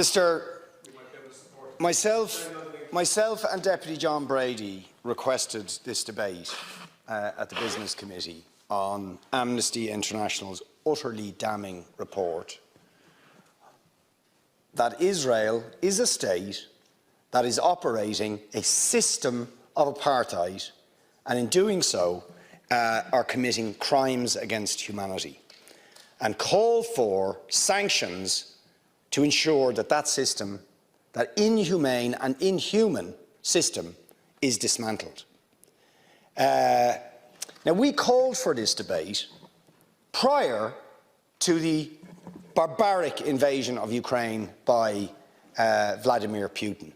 Minister, myself and Deputy John Brady requested this debate at the Business Committee on Amnesty International's utterly damning report that Israel is a state that is operating a system of apartheid, and in doing so are committing crimes against humanity, and call for sanctions to ensure that that system, that inhumane and inhuman system, is dismantled. Now, we called for this debate prior to the barbaric invasion of Ukraine by Vladimir Putin.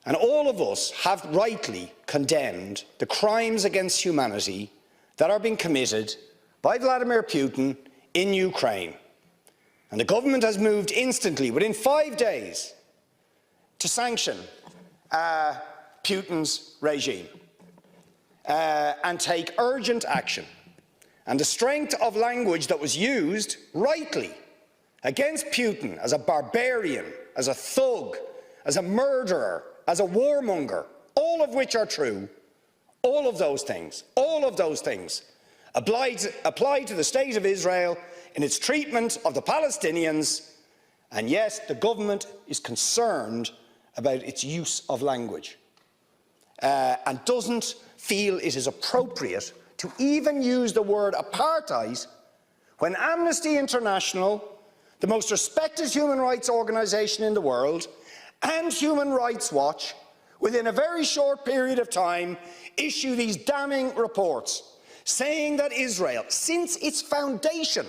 And all of us have rightly condemned the crimes against humanity that are being committed by Vladimir Putin in Ukraine. And the government has moved instantly, within 5 days, to sanction Putin's regime and take urgent action. And the strength of language that was used, rightly, against Putin as a barbarian, as a thug, as a murderer, as a warmonger, all of which are true, all of those things apply to the State of Israel in its treatment of the Palestinians, and yes, the government is concerned about its use of language and doesn't feel it is appropriate to even use the word apartheid when Amnesty International, the most respected human rights organisation in the world, and Human Rights Watch, within a very short period of time, issue these damning reports saying that Israel, since its foundation,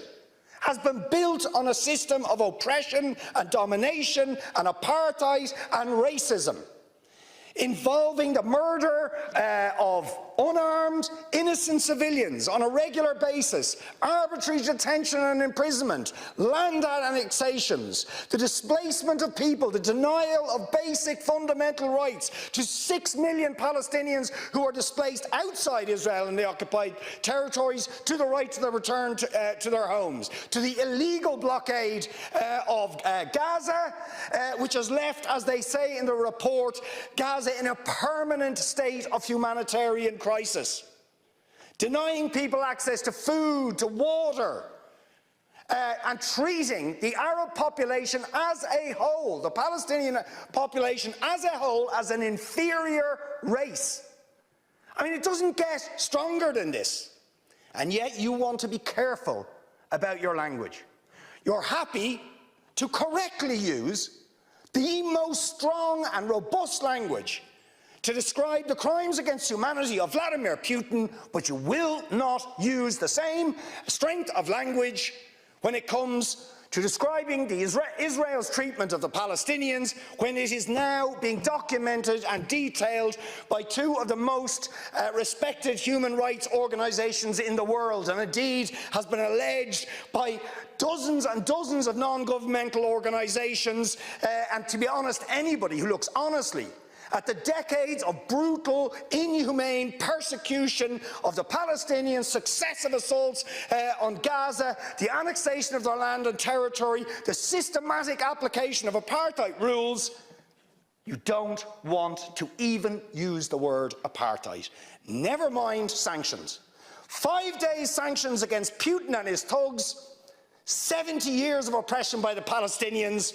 has been built on a system of oppression and domination and apartheid and racism, involving the murder of unarmed, innocent civilians on a regular basis, arbitrary detention and imprisonment, land annexations, the displacement of people, the denial of basic fundamental rights to 6 million Palestinians who are displaced outside Israel and the occupied territories, to the right to the return to their homes, to the illegal blockade of Gaza, which has left, as they say in the report, Gaza in a permanent state of humanitarian crisis, denying people access to food, to water, and treating the Arab population as a whole, the Palestinian population as a whole, as an inferior race. I mean, it doesn't get stronger than this. And yet you want to be careful about your language. You're happy to correctly use the most strong and robust language to describe the crimes against humanity of Vladimir Putin, but you will not use the same strength of language when it comes to describing Israel's treatment of the Palestinians, when it is now being documented and detailed by two of the most respected human rights organisations in the world, and indeed has been alleged by dozens and dozens of non-governmental organisations, and to be honest, anybody who looks honestly at the decades of brutal, inhumane persecution of the Palestinians, successive assaults on Gaza, the annexation of their land and territory, the systematic application of apartheid rules, you don't want to even use the word apartheid. Never mind sanctions. 5 days sanctions against Putin and his thugs, 70 years of oppression by the Palestinians,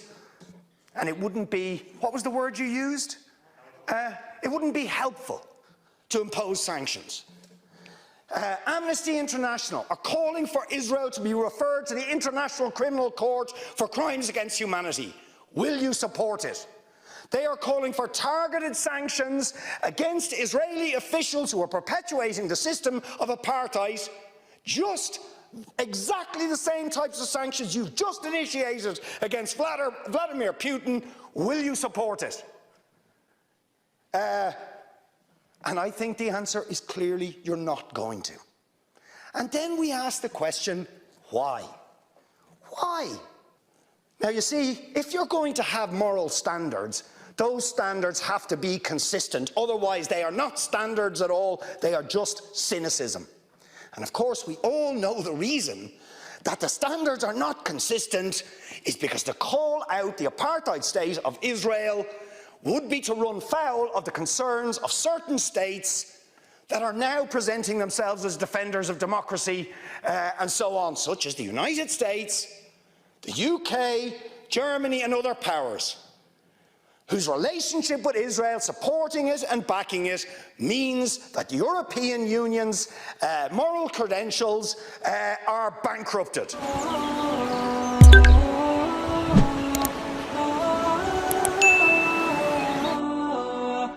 and it wouldn't be, what was the word you used? It wouldn't be helpful to impose sanctions. Amnesty International are calling for Israel to be referred to the International Criminal Court for crimes against humanity. Will you support it? They are calling for targeted sanctions against Israeli officials who are perpetuating the system of apartheid, just exactly the same types of sanctions you've just initiated against Vladimir Putin. Will you support it? And I think the answer is clearly you're not going to. And then we ask the question, why? Why? Now, you see, if you're going to have moral standards, those standards have to be consistent. Otherwise, they are not standards at all. They are just cynicism. And of course, we all know the reason that the standards are not consistent is because to call out the apartheid state of Israel would be to run foul of the concerns of certain states that are now presenting themselves as defenders of democracy and so on, such as the United States, the UK, Germany and other powers, whose relationship with Israel, supporting it and backing it, means that the European Union's moral credentials are bankrupted.